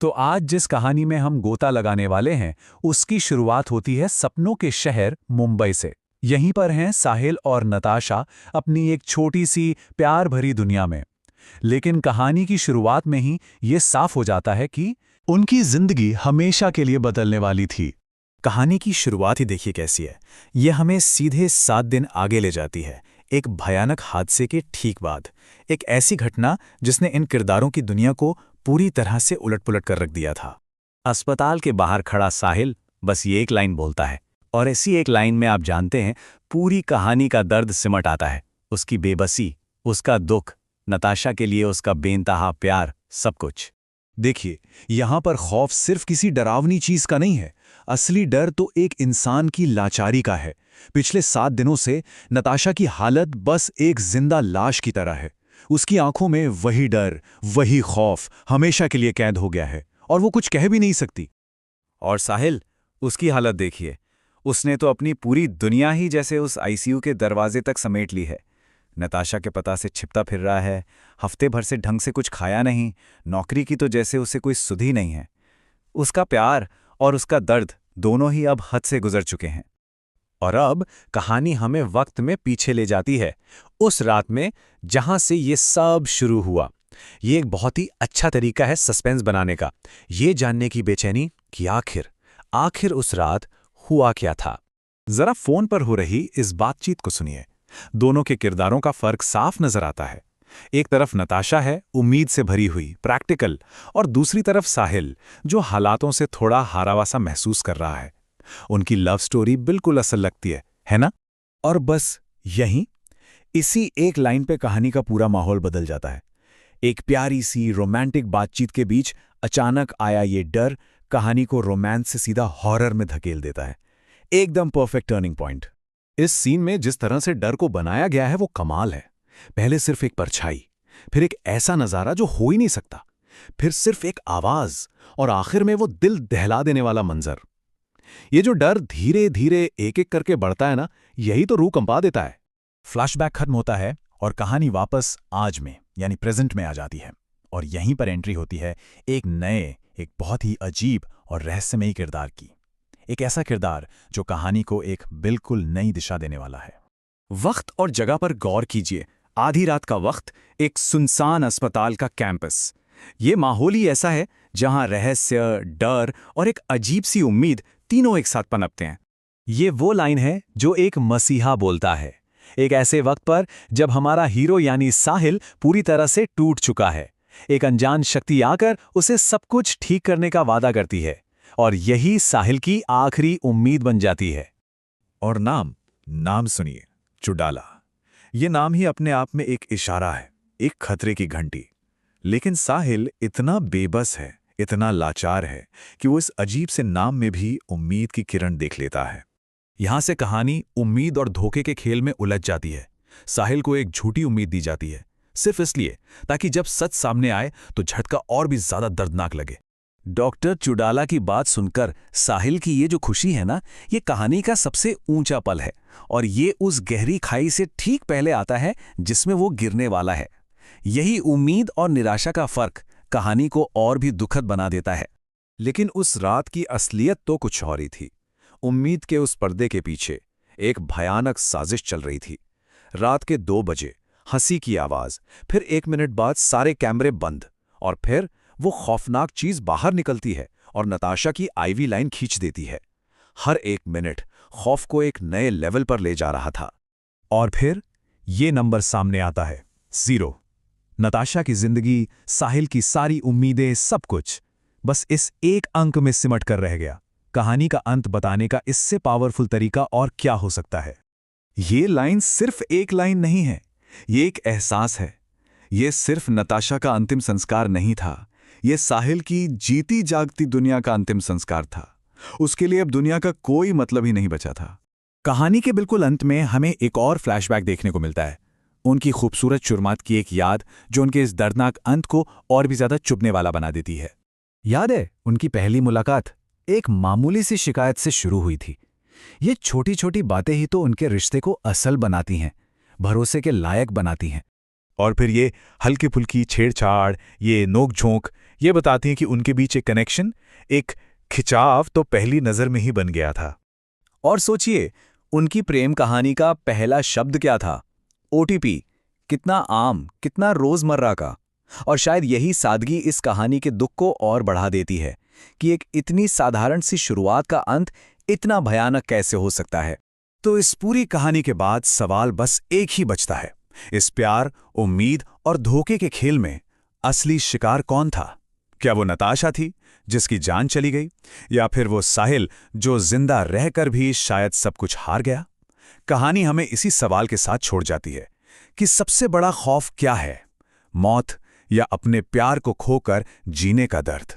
तो आज जिस कहानी में हम गोता लगाने वाले हैं, उसकी शुरुआत होती है सपनों के शहर मुंबई से। यहीं पर हैं साहिल और नताशा अपनी एक छोटी सी प्यार भरी दुनिया में। लेकिन कहानी की शुरुआत में ही ये साफ हो जाता है कि उनकी जिंदगी हमेशा के लिए बदलने वाली थी। कहानी की शुरुआत ही देखिए कैसी है। यह हमें सीधे 7 दिन आगे ले जाती है, एक भयानक हादसे के ठीक बाद। एक ऐसी घटना जिसने इन किरदारों की दुनिया को पूरी तरह से उलट-पुलट कर रख दिया था। अस्पताल के बाहर खड़ा साहिल बस ये एक लाइन बोलता है, और ऐसी एक लाइन में आप जानते हैं पूरी कहानी का दर्द सिमट आता है। उसकी बेबसी, उसका दुख, नताशा के लिए उसका बेइंतहा प्यार, सब कुछ। देखिए, यहाँ पर खौफ सिर्फ किसी डरावनी चीज का नहीं है। असली डर तो एक इंसान की लाचारी का है। पिछले 7 दिनों से नताशा की हालत बस एक जिंदा लाश की तरह है। उसकी आंखों में वही डर, वही खौफ हमेशा के लिए कैद हो गया है, और वो कुछ कह भी नहीं सकती। और साहिल, उसकी हालत देखिए। उसने तो अपनी पूरी दुनिया ही जैसे उस आईसीयू के दरवाजे तक समेट ली है। नताशा के पता से छिपता फिर रहा है, हफ्ते भर से ढंग से कुछ खाया नहीं, नौकरी की तो जैसे उसे कोई सुध ही नहीं है। उसका प्यार और उसका दर्द दोनों ही अब हद से गुजर चुके हैं। और अब कहानी हमें वक्त में पीछे ले जाती है, उस रात में जहां से ये सब शुरू हुआ। ये एक बहुत ही अच्छा तरीका है सस्पेंस बनाने का, ये जानने की बेचैनी कि आखिर उस रात हुआ क्या था। जरा फोन पर हो रही इस बातचीत को सुनिए। दोनों के किरदारों का फर्क साफ नजर आता है। एक तरफ नताशा है, उम्मीद से भरी हुई, प्रैक्टिकल, और दूसरी तरफ साहिल, जो हालातों से थोड़ा हारावा सा महसूस कर रहा है। उनकी लव स्टोरी बिल्कुल असल लगती है ना? और बस यहीं, इसी एक लाइन पे कहानी का पूरा माहौल बदल जाता है। एक प्यारी सी रोमांटिक बातचीत के बीच अचानक आया ये डर कहानी को रोमांस से सीधा हॉरर में धकेल देता है। एकदम परफेक्ट टर्निंग पॉइंट। इस सीन में जिस तरह से डर को बनाया गया है वो कमाल है। पहले सिर्फ एक परछाई, फिर एक ऐसा नजारा जो हो ही नहीं सकता, फिर सिर्फ एक आवाज, और आखिर में वो दिल दहला देने वाला मंजर। ये जो डर धीरे धीरे एक एक करके बढ़ता है ना, यही तो रूह कंपा देता है। फ्लैशबैक खत्म होता है और कहानी वापस आज में यानी प्रेजेंट में आ जाती है। और यहीं पर एंट्री होती है एक बहुत ही अजीब और रहस्यमयी किरदार की। एक ऐसा किरदार जो कहानी को एक बिल्कुल नई दिशा देने वाला है। वक्त और जगह पर गौर कीजिए। आधी रात का वक्त, एक सुनसान अस्पताल का कैंपस। ये माहौल ही ऐसा है जहां रहस्य, डर और एक अजीब सी उम्मीद तीनों एक साथ पनपते हैं। ये वो लाइन है जो एक मसीहा बोलता है, एक ऐसे वक्त पर जब हमारा हीरो यानी साहिल पूरी तरह से टूट चुका है। एक अनजान शक्ति आकर उसे सब कुछ ठीक करने का वादा करती है, और यही साहिल की आखिरी उम्मीद बन जाती है। और नाम सुनिए, चुडाला। ये नाम ही अपने आप में एक इशारा है, एक खतरे की घंटी। लेकिन साहिल इतना बेबस है, इतना लाचार है कि वो इस अजीब से नाम में भी उम्मीद की किरण देख लेता है। यहां से कहानी उम्मीद और धोखे के खेल में उलझ जाती है। साहिल को एक झूठी उम्मीद दी जाती है, सिर्फ इसलिए ताकि जब सच सामने आए तो झटका और भी ज्यादा दर्दनाक लगे। डॉक्टर चुडाला की बात सुनकर साहिल की ये जो खुशी है ना, ये कहानी का सबसे ऊंचा पल है, और ये उस गहरी खाई से ठीक पहले आता है जिसमें वो गिरने वाला है। यही उम्मीद और निराशा का फर्क कहानी को और भी दुखद बना देता है। लेकिन उस रात की असलियत तो कुछ और ही थी। उम्मीद के उस पर्दे के पीछे एक भयानक साजिश चल रही थी। रात के 2 बजे हंसी की आवाज, फिर 1 मिनट बाद सारे कैमरे बंद, और फिर वो खौफनाक चीज बाहर निकलती है और नताशा की आईवी लाइन खींच देती है। हर 1 मिनट खौफ को एक नए लेवल पर ले जा रहा था। और फिर ये नंबर सामने आता है, 0। नताशा की जिंदगी, साहिल की सारी उम्मीदें, सब कुछ बस इस एक अंक में सिमट कर रह गया। कहानी का अंत बताने का इससे पावरफुल तरीका और क्या हो सकता है? ये लाइन सिर्फ एक लाइन नहीं है, ये एक एहसास है। ये सिर्फ नताशा का अंतिम संस्कार नहीं था, ये साहिल की जीती जागती दुनिया का अंतिम संस्कार था। उसके लिए अब दुनिया का कोई मतलब ही नहीं बचा था। कहानी के बिल्कुल अंत में हमें एक और फ्लैशबैक देखने को मिलता है। उनकी खूबसूरत शुरुआत की एक याद जो उनके इस दर्दनाक अंत को और भी ज्यादा चुभने वाला बना देती है। याद है उनकी पहली मुलाकात एक मामूली सी शिकायत से शुरू हुई थी। ये छोटी छोटी बातें ही तो उनके रिश्ते को असल बनाती हैं, भरोसे के लायक बनाती हैं। और फिर ये हल्की फुल्की छेड़छाड़, ये नोकझोंक, ये बताती हैं कि उनके बीच एक कनेक्शन, एक खिंचाव तो पहली नज़र में ही बन गया था। और सोचिए, उनकी प्रेम कहानी का पहला शब्द क्या था? ओटीपी। कितना आम, कितना रोजमर्रा का। और शायद यही सादगी इस कहानी के दुख को और बढ़ा देती है कि एक इतनी साधारण सी शुरुआत का अंत इतना भयानक कैसे हो सकता है। तो इस पूरी कहानी के बाद सवाल बस एक ही बचता है, इस प्यार, उम्मीद और धोखे के खेल में असली शिकार कौन था? क्या वो नताशा थी जिसकी जान चली गई, या फिर वो साहिल जो जिंदा रहकर भी शायद सब कुछ हार गया? कहानी हमें इसी सवाल के साथ छोड़ जाती है कि सबसे बड़ा खौफ क्या है, मौत या अपने प्यार को खोकर जीने का दर्द।